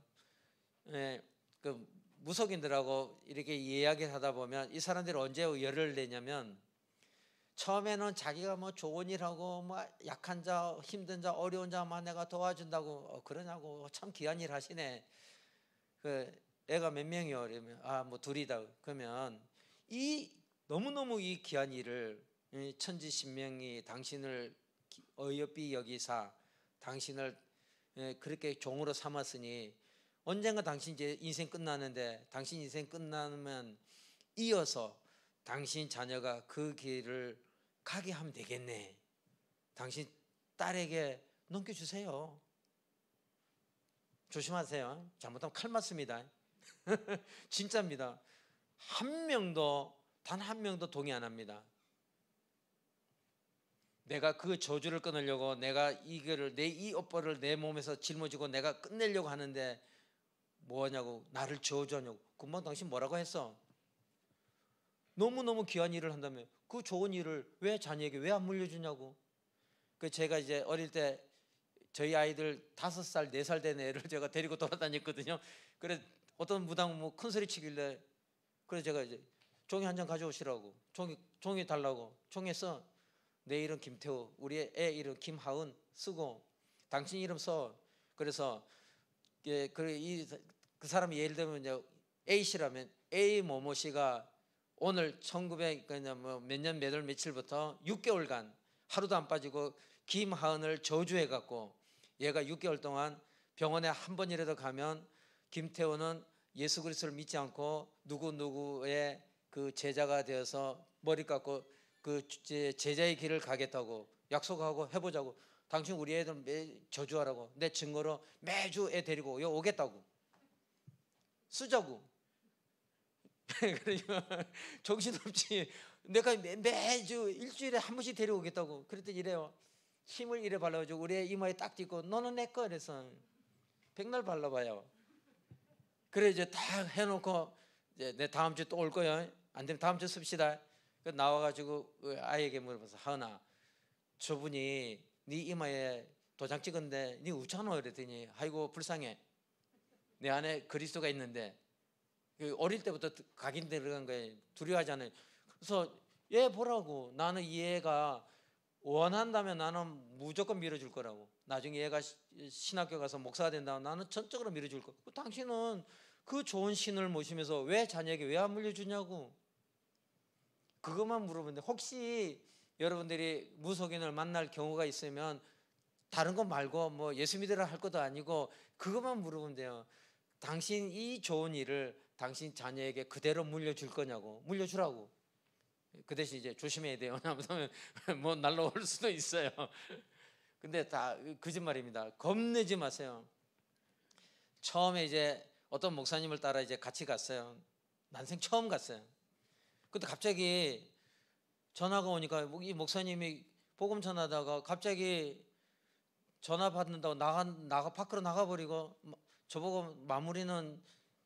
그 무속인들하고 이렇게 이야기를 하다 보면 이 사람들이 언제 열을 내냐면 처음에는 자기가 뭐 좋은 일하고 뭐 약한 자, 힘든 자, 어려운 자만 내가 도와준다고 그러냐고 참 귀한 일 하시네. 그 애가 몇 명이요? 그러면 뭐 둘이다. 그러면 이 너무너무 이 귀한 일을 천지신명이 당신을 어여삐 여기사 당신을 그렇게 종으로 삼았으니 언젠가 당신 이제 인생 끝나는데 당신 인생 끝나면 이어서 당신 자녀가 그 길을 가게 하면 되겠네. 당신 딸에게 넘겨주세요. 조심하세요. 잘못하면 칼 맞습니다. 진짜입니다. 단 한 명도 동의 안 합니다. 내가 그 저주를 끊으려고 내가 이거를 내 이 오빠를 내 몸에서 짊어지고 내가 끝내려고 하는데 뭐하냐고 나를 저주하냐고. 금방 당신 뭐라고 했어? 너무너무 귀한 일을 한다며 그 좋은 일을 왜 자녀에게 왜 안 물려주냐고. 그 제가 이제 어릴 때 저희 아이들 5살, 4살 된 애를 제가 데리고 돌아다녔거든요. 그래 어떤 무당 뭐 큰 소리 치길래 그래 제가 이제 종이 한 장 가져오시라고 종이 달라고 종이 써. 내 이름 김태우, 우리 애 이름 김하은 쓰고 당신 이름 써. 그래서 그 사람이 예를 들면 이제 A 씨라면 A某某 씨가 오늘 1900 몇 년 몇 월 며칠부터 6개월간 하루도 안 빠지고 김하은을 저주해 갖고 얘가 6개월 동안 병원에 한 번이라도 가면 김태우는 예수 그리스도를 믿지 않고 누구의 그 제자가 되어서 머리 깎고 그 제자의 길을 가겠다고 약속하고 해보자고 당신 우리 애들 저주하라고. 내 증거로 매주 애 데리고 여기 오겠다고. 쓰자고. 그러니까 정신없지. 내가 매주 일주일에 한 번씩 데려오겠다고. 그랬더니 이래요. 힘을 이래 발라가지고 우리 애 이마에 딱 띄고 너는 내 거. 그래서 백날 발라봐요. 그래 이제 다 해놓고 이제 내 다음 주에 또 올 거야. 안 되면 다음 주 씁시다. 나와가지고 아이에게 물어봐서 하은아, 저분이 네 이마에 도장 찍었는데 네 웃잖아. 그랬더니 아이고 불쌍해. 내 안에 그리스도가 있는데. 어릴 때부터 각인 들어간 거에 두려워하잖아요. 그래서 얘 보라고. 나는 이 애가 원한다면 나는 무조건 밀어줄 거라고. 나중에 얘가 신학교 가서 목사가 된다면 나는 전적으로 밀어줄 거. 당신은 그 좋은 신을 모시면서 왜 자녀에게 왜 안 물려주냐고. 그것만 물어보는데, 혹시 여러분들이 무속인을 만날 경우가 있으면 다른 거 말고 뭐 예수 믿으라 할 것도 아니고 그것만 물어보면 돼요. 당신 이 좋은 일을 당신 자녀에게 그대로 물려줄 거냐고. 물려주라고. 그 대신 이제 조심해야 돼요. 뭐 날라올 수도 있어요. 근데 다 거짓말입니다. 겁내지 마세요. 처음에 이제 어떤 목사님을 따라 이제 같이 갔어요. 난생 처음 갔어요. 근데 갑자기 전화가 오니까 이 목사님이 복음 전하다가 갑자기 전화 받는다고 밖으로 나가버리고, 저보고 마무리는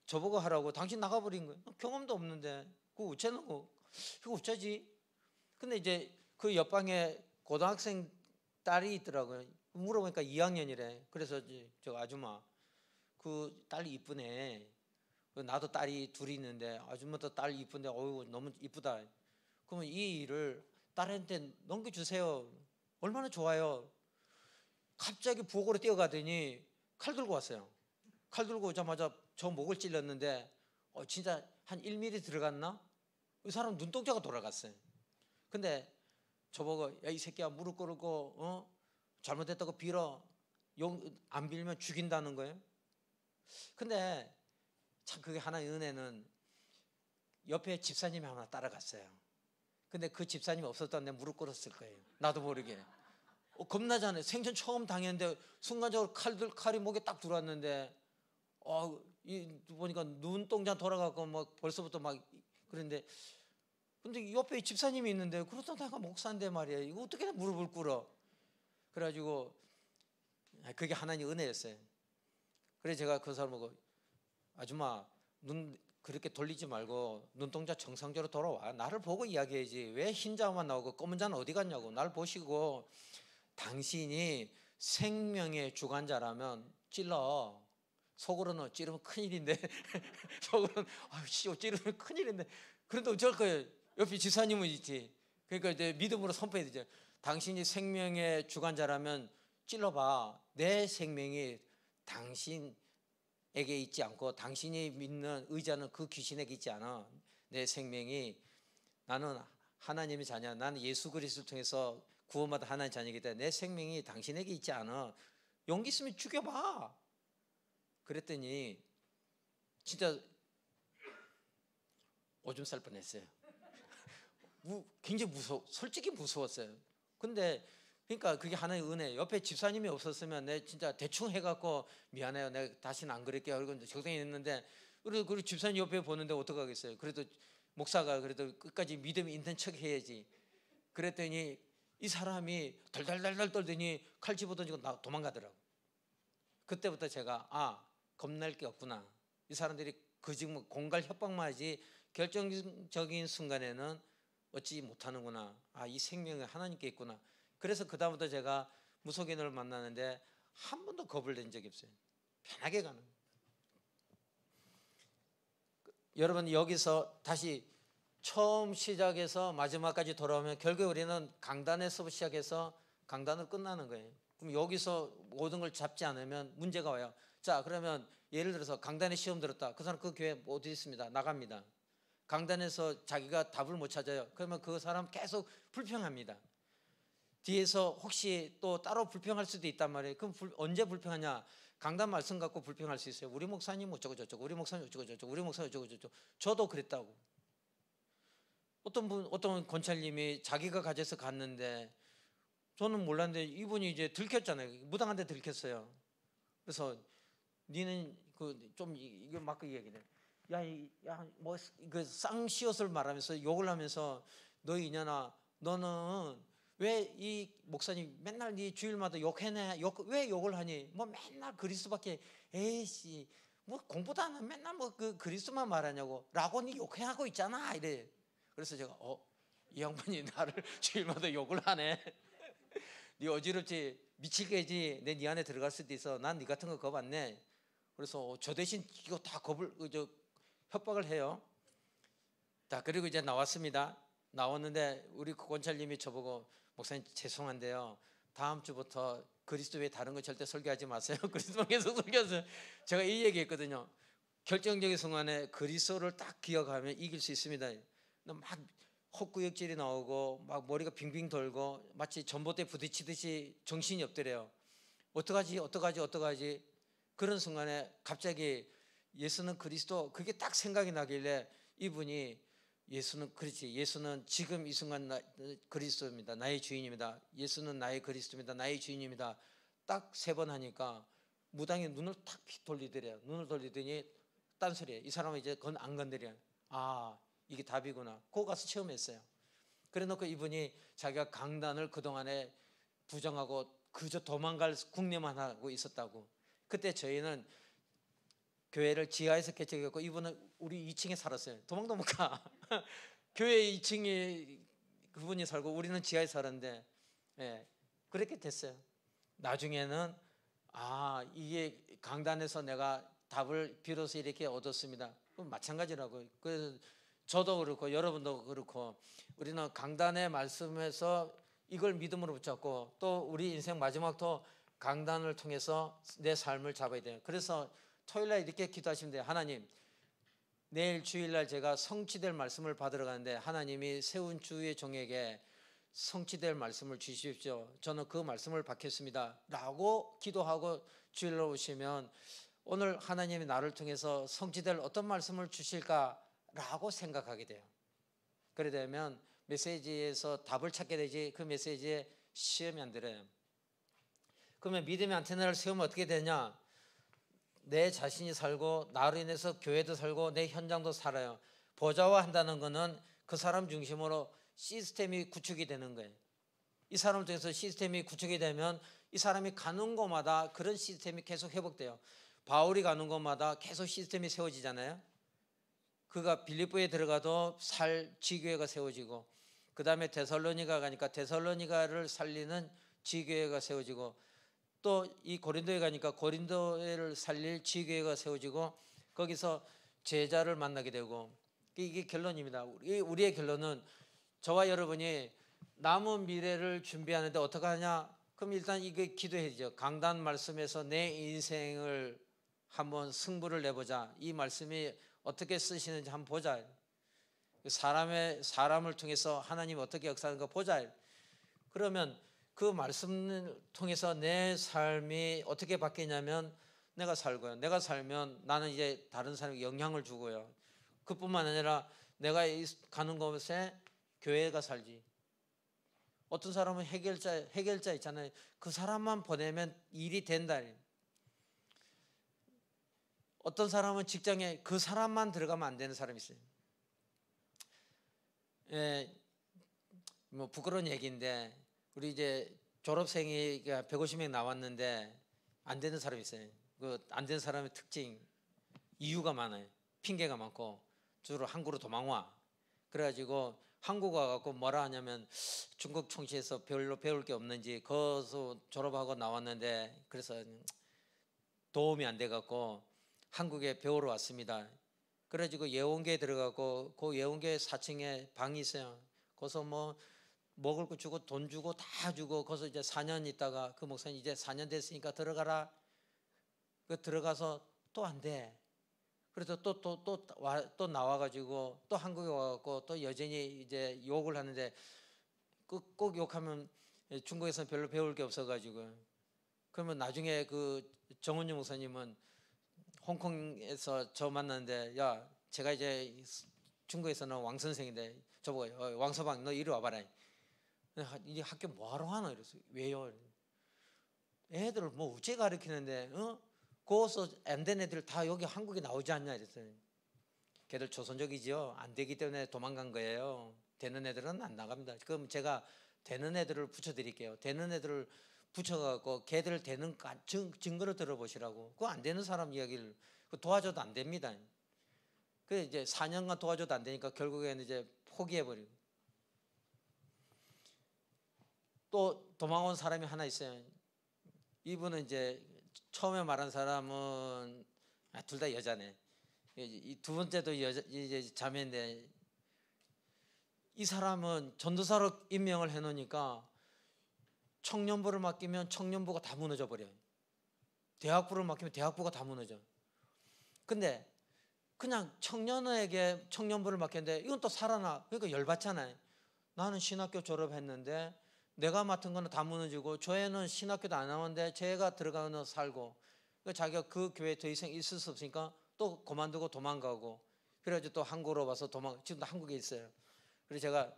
저보고 하라고. 당신 나가버린 거예요. 경험도 없는데 그거 어쩌는 거. 이거 어쩌지? 근데 이제 그 옆방에 고등학생 딸이 있더라고요. 물어보니까 2학년이래. 그래서 저 아줌마, 그 딸이 이쁘네. 나도 딸이 둘이 있는데 아줌마도 딸 이쁜데 어유 너무 이쁘다. 그러면 이 일을 딸한테 넘겨주세요. 얼마나 좋아요. 갑자기 부엌으로 뛰어가더니 칼 들고 왔어요. 칼 들고 오자마자 저 목을 찔렀는데 진짜 한 1mm 들어갔나? 이 사람 눈동자가 돌아갔어요. 근데 저보고 야 이 새끼야 무릎 꿇고 잘못했다고 빌어. 안 빌면 죽인다는 거예요. 근데 참 그게 하나의 은혜는 옆에 집사님이 하나 따라갔어요. 근데 그 집사님이 없었다면 내가 무릎 꿇었을 거예요. 나도 모르게. 겁나잖아요. 생전 처음 당했는데 순간적으로 칼이 목에 딱 들어왔는데 보니까 눈동자 돌아가고 막 벌써부터 막 그런데, 근데 옆에 집사님이 있는데 그렇다 내가 목사인데 말이야. 이거 어떻게 무릎을 꿇어? 그래가지고 그게 하나님의 은혜였어요. 그래서 제가 그 사람하고 아줌마 눈 그렇게 돌리지 말고 눈동자 정상적으로 돌아와. 나를 보고 이야기해야지. 왜 흰자만 나오고 검은 자는 어디 갔냐고. 나를 보시고 당신이 생명의 주관자라면 찔러. 속으로는 찌르면 큰일인데 속으로는 찌르면 큰일인데 그런데 어쩔 거예요. 옆에 지사님은 있지. 그러니까 이제 믿음으로 선포해야 되죠. 당신이 생명의 주관자라면 찔러봐. 내 생명이 당신에게 있지 않고 당신이 믿는 의자는 그 귀신에게 있지 않아. 내 생명이, 나는 하나님의 자녀, 나는 예수 그리스도를 통해서 구원받은 하나님의 자녀이기 때문에 내 생명이 당신에게 있지 않아. 용기 있으면 죽여봐. 그랬더니 진짜 오줌 쌀 뻔했어요. 굉장히 솔직히 무서웠어요. 근데 그러니까 그게 하나의 은혜. 옆에 집사님이 없었으면 내 진짜 대충 해갖고 미안해요. 내가 다시는 안 그럴게요. 그리고 적당히 했는데 그리고 집사님 옆에 보는데 어떡하겠어요. 그래도 목사가 그래도 끝까지 믿음이 있는 척 해야지. 그랬더니 이 사람이 덜덜덜덜 떨더니 칼 집어던지고 도망가더라고. 그때부터 제가 겁날 게 없구나. 이 사람들이 지금 공갈 협박만 하지 결정적인 순간에는 얻지 못하는구나. 이 생명이 하나님께 있구나. 그래서 그 다음부터 제가 무속인을 만나는데 한 번도 겁을 낸 적이 없어요. 편하게 가는. 여러분 여기서 다시 처음 시작해서 마지막까지 돌아오면 결국 우리는 강단에서 시작해서 강단으로 끝나는 거예요. 그럼 여기서 모든 걸 잡지 않으면 문제가 와요. 자, 그러면 예를 들어서 강단에 시험 들었다. 그 사람 그 교회 어디 있습니다. 나갑니다. 강단에서 자기가 답을 못 찾아요. 그러면 그 사람 계속 불평합니다. 뒤에서 혹시 또 따로 불평할 수도 있단 말이에요. 그럼 언제 불평하냐? 강단 말씀 갖고 불평할 수 있어요. 우리 목사님 어쩌고 저쩌고, 우리 목사님 어쩌고 저쩌고, 우리 목사님 어쩌고 저쩌고. 저도 그랬다고. 어떤 권찰님이 자기가 가져서 갔는데 저는 몰랐는데 이분이 이제 들켰잖아요. 무당한테 들켰어요. 그래서 니는 그 좀 이거 막 그 얘기네. 야뭐 그 쌍시옷을 말하면서 욕을 하면서 너 이년아 너는 왜 이 목사님 맨날 네 주일마다 욕해내 왜 욕을 하니? 뭐 맨날 그리스도밖에 에이씨 뭐 공부도 안 하면 맨날 뭐 그 그리스도만 말하냐고 라고 니 욕해하고 있잖아 이래. 그래서 제가 이 양반이 나를 주일마다 욕을 하네. 네 어지럽지 미치겠지 내 안에 들어갈 수도 있어. 난 네 같은 거 겁 안 내. 그래서 저 대신 이거 다 협박을 해요. 자 그리고 이제 나왔습니다. 나왔는데 우리 권찰님이 저보고 목사님 죄송한데요. 다음 주부터 그리스도 외에 다른 거 절대 설교하지 마세요. 그리스도만 계속 설교하세요. 제가 이 얘기했거든요. 결정적인 순간에 그리스도를 딱 기억하면 이길 수 있습니다. 막 헛구역질이 나오고 막 머리가 빙빙 돌고 마치 전봇대 부딪히듯이 정신이 없더래요. 어떡하지 그런 순간에 갑자기 예수는 그리스도 그게 딱 생각이 나길래 이분이 예수는 지금 이 순간 그리스도입니다. 나의 주인입니다. 예수는 나의 그리스도입니다. 나의 주인입니다. 딱 3번 하니까 무당이 눈을 탁 돌리더래요. 눈을 돌리더니 딴소리예요. 이 사람은 이제 그건 안 건드려. 이게 답이구나. 그거 가서 체험했어요. 그래 놓고 이분이 자기가 강단을 그동안에 부정하고 그저 도망갈 국내만 하고 있었다고. 그때 저희는 교회를 지하에서 개척했고 이분은 우리 2층에 살았어요. 도망도 못 가. 교회 2층에 그분이 살고 우리는 지하에 살았는데 그렇게 됐어요. 나중에는 이게 강단에서 내가 답을 비로소 이렇게 얻었습니다. 마찬가지라고. 그래서 저도 그렇고 여러분도 그렇고 우리는 강단의 말씀에서 이걸 믿음으로 붙잡고 또 우리 인생 마지막도 강단을 통해서 내 삶을 잡아야 돼요. 그래서 토요일날 이렇게 기도하시면 돼요. 하나님 내일 주일날 제가 성취될 말씀을 받으러 가는데 하나님이 세운 주의 종에게 성취될 말씀을 주십시오. 저는 그 말씀을 받겠습니다 라고 기도하고 주일로 오시면 오늘 하나님이 나를 통해서 성취될 어떤 말씀을 주실까 라고 생각하게 돼요. 그래 되면 메시지에서 답을 찾게 되지 그 메시지에 시험이 안 들어요. 그러면 믿음의 안테나를 세우면 어떻게 되냐? 내 자신이 살고 나로 인해서 교회도 살고 내 현장도 살아요. 보좌화한다는 것은 그 사람 중심으로 시스템이 구축이 되는 거예요. 이 사람을 통해서 시스템이 구축이 되면 이 사람이 가는 곳마다 그런 시스템이 계속 회복돼요. 바울이 가는 곳마다 계속 시스템이 세워지잖아요. 그가 빌립보에 들어가도 지교회가 세워지고 그 다음에 데살로니가 가니까 데살로니가를 살리는 지교회가 세워지고 또 이 고린도에 가니까 고린도를 살릴 지교회가 세워지고 거기서 제자를 만나게 되고 이게 결론입니다. 우리의 결론은 저와 여러분이 남은 미래를 준비하는데 어떻게 하냐? 그럼 일단 이게 기도해야죠. 강단 말씀에서 내 인생을 한번 승부를 내보자. 이 말씀이 어떻게 쓰시는지 한번 보자. 사람을 통해서 하나님 어떻게 역사하는 거 보자. 그러면 그 말씀을 통해서 내 삶이 어떻게 바뀌냐면 내가 살고요. 내가 살면 나는 이제 다른 사람에게 영향을 주고요. 그뿐만 아니라 내가 가는 곳에 교회가 살지. 어떤 사람은 해결자 있잖아요. 그 사람만 보내면 일이 된다. 어떤 사람은 직장에 그 사람만 들어가면 안 되는 사람이 있어요. 뭐 부끄러운 얘기인데 우리 이제 졸업생이 150명 나왔는데 안 되는 사람이 있어요. 그 안 되는 사람의 특징 이유가 많아요. 핑계가 많고 주로 한국으로 도망와. 그래가지고 한국 와갖고 뭐라 하냐면 중국 총시에서 별로 배울 게 없는지 거기서 졸업하고 나왔는데 그래서 도움이 안 돼갖고 한국에 배우러 왔습니다. 그래가지고 예원교에 들어가고 그 예원교회 4층에 방이 있어요. 거기서 뭐 먹을 거 주고 돈 주고 다 주고 거기서 이제 4년 있다가 그 목사님 이제 4년 됐으니까 들어가라. 그 들어가서 또 안 돼. 그래서 또 나와가지고 또 한국에 와갖고 또 여전히 이제 욕을 하는데 꼭 욕하면 중국에서는 별로 배울 게 없어가지고 그러면 나중에 그 정은주 목사님은 홍콩에서 저 만났는데 야 제가 이제 중국에서는 왕 선생인데 저보고 왕서방 너 이리 와봐라. 이 학교 뭐하러 하나 이랬어요. 왜요? 애들을 뭐 우째 가르치는데 거기서 안 된 애들 다 여기 한국에 나오지 않냐 이랬어요. 걔들 조선족이지요. 안 되기 때문에 도망간 거예요. 되는 애들은 안 나갑니다. 그럼 제가 되는 애들을 붙여드릴게요. 되는 애들을 붙여갖고 걔들 되는 증거를 들어보시라고. 그거 안 되는 사람 이야기를 도와줘도 안 됩니다. 그 이제 4년간 도와줘도 안 되니까 결국에는 이제 포기해버리고. 또 도망온 사람이 하나 있어요. 이분은 이제 처음에 말한 사람은 둘 다 여자네. 이 두 번째도 여자 이제 자매인데 이 사람은 전도사로 임명을 해놓으니까 청년부를 맡기면 청년부가 다 무너져 버려요. 대학부를 맡기면 대학부가 다 무너져. 근데 그냥 청년에게 청년부를 맡겼는데 이건 또 살아나. 그러니까 열받잖아요. 나는 신학교 졸업했는데 내가 맡은 거는 다 무너지고 저 애는 신학교도 안 나오는데 쟤가 들어가는 살고 자기가 그 교회에 더 이상 있을 수 없으니까 또 그만두고 도망가고 그래가지고 또 한국으로 와서 지금도 한국에 있어요. 그래서 제가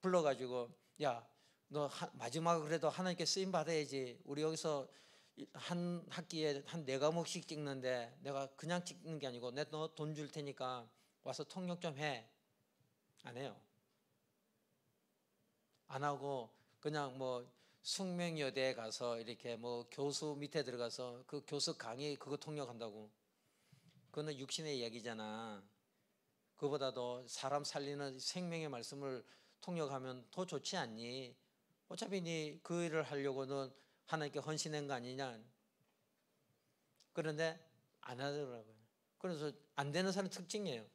불러가지고 야 너 마지막으로 그래도 하나님께 쓰임 받아야지. 우리 여기서 한 학기에 한 4과목씩 찍는데 내가 그냥 찍는 게 아니고 내 너 돈 줄 테니까 와서 통역 좀 해. 안 해요. 안 하고 그냥 뭐 숙명여대에 가서 이렇게 뭐 교수 밑에 들어가서 그 교수 강의 그거 통역한다고. 그거는 육신의 이야기잖아. 그보다도 사람 살리는 생명의 말씀을 통역하면 더 좋지 않니? 어차피 네 그 일을 하려고는 하나님께 헌신한 거 아니냐. 그런데 안 하더라고요. 그래서 안 되는 사람 특징이에요.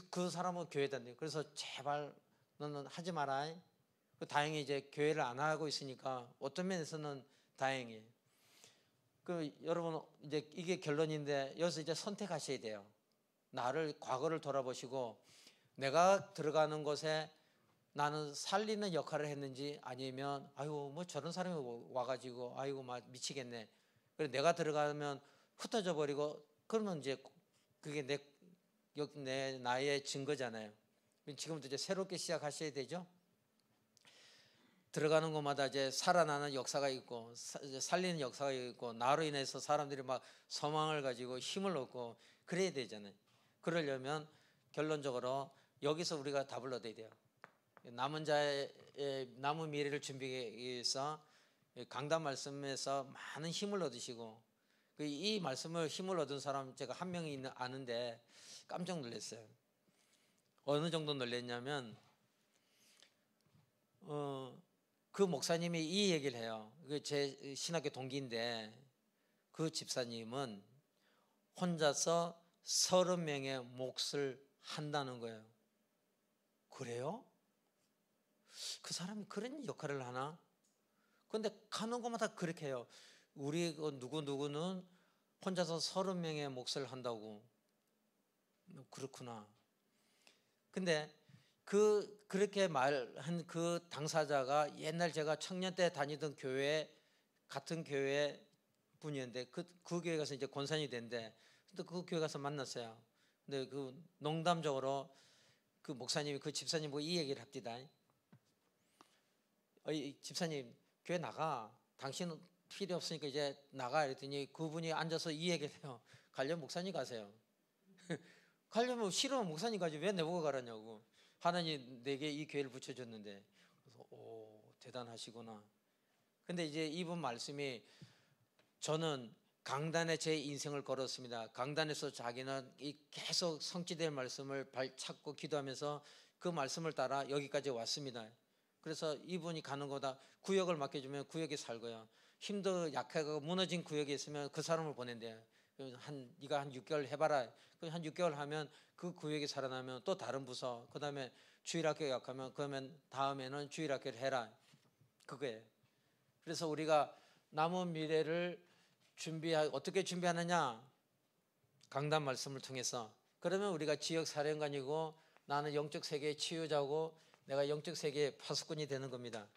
그 사람은 교회 다녀요. 그래서 제발 너는 하지 마라. 다행히 이제 교회를 안 하고 있으니까 어떤 면에서는 다행이에요. 여러분 이제 이게 결론인데 여기서 이제 선택하셔야 돼요. 나를 과거를 돌아보시고 내가 들어가는 곳에 나는 살리는 역할을 했는지 아니면 아이고 뭐 저런 사람이 와가지고 아이고 막 미치겠네. 그래 내가 들어가면 흩어져 버리고 그러면 이제 그게 내 나의 증거잖아요. 지금부터 이제 새롭게 시작하셔야 되죠. 들어가는 곳마다 이제 살아나는 역사가 있고 살리는 역사가 있고 나로 인해서 사람들이 막 소망을 가지고 힘을 얻고 그래야 되잖아요. 그러려면 결론적으로 여기서 우리가 답을 얻어야 돼요. 남은 미래를 준비하기 위해서 강단 말씀에서 많은 힘을 얻으시고 이 말씀을 힘을 얻은 사람 제가 한 명이 아는데 깜짝 놀랐어요. 어느 정도 놀랐냐면 그 목사님이 이 얘기를 해요. 제 신학교 동기인데 그 집사님은 혼자서 30명의 몫을 한다는 거예요. 그래요? 그 사람이 그런 역할을 하나? 그런데 가는 곳마다 그렇게 해요. 우리 누구누구는 혼자서 30명의 몫을 한다고. 그렇구나. 근데 그렇게 말한 그 당사자가 옛날 제가 청년 때 다니던 교회 같은 교회 분이었는데 그 교회 가서 이제 권사님이 됐는데 근데 그 교회 가서 만났어요. 근데 그 농담적으로 그 목사님이 그 집사님 보고 이 얘기를 합니다. 집사님 교회 나가. 당신은 필요 없으니까 이제 나가. 이랬더니 그분이 앉아서 이 얘기를 해요. 가려면 목사님 가세요. 가려면 싫으면 목사님 가지 왜 내보고 가라냐고. 하나님 내게 이 교회를 붙여줬는데. 그래서 대단하시구나. 근데 이제 이분 말씀이 저는 강단에 제 인생을 걸었습니다. 강단에서 자기는 계속 성취될 말씀을 찾고 기도하면서 그 말씀을 따라 여기까지 왔습니다. 그래서 이분이 가는 거다. 구역을 맡겨주면 구역에 살고요. 힘도 약하고 무너진 구역에 있으면 그 사람을 보낸대요. 네가 한 6개월 해봐라. 한 6개월 하면 그 구역에 살아나면 또 다른 부서. 그 다음에 주일학교 약하면 그러면 다음에는 주일학교를 해라. 그거예요. 그래서 우리가 남은 미래를 어떻게 준비하느냐? 강단 말씀을 통해서. 그러면 우리가 지역 사령관이고 나는 영적 세계의 치유자고 내가 영적 세계의 파수꾼이 되는 겁니다.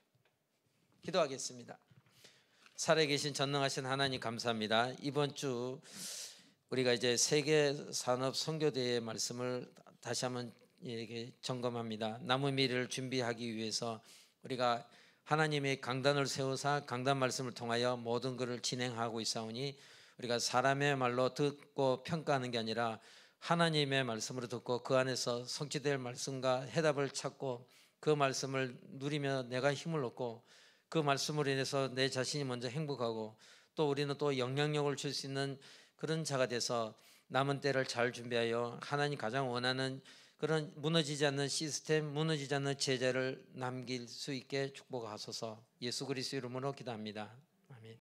기도하겠습니다. 살아계신 전능하신 하나님 감사합니다. 이번 주 우리가 이제 세계 산업 선교대의 말씀을 다시 한번 점검합니다. 남은 미래를 준비하기 위해서 우리가 하나님의 강단을 세우사 강단 말씀을 통하여 모든 것을 진행하고 있사오니 우리가 사람의 말로 듣고 평가하는 게 아니라 하나님의 말씀으로 듣고 그 안에서 성취될 말씀과 해답을 찾고 그 말씀을 누리며 내가 힘을 얻고 그 말씀으로 인해서 내 자신이 먼저 행복하고 또 우리는 또 영향력을 줄 수 있는 그런 자가 돼서 남은 때를 잘 준비하여 하나님 가장 원하는 그런 무너지지 않는 시스템, 무너지지 않는 제자를 남길 수 있게 축복하소서. 예수 그리스도 이름으로 기도합니다.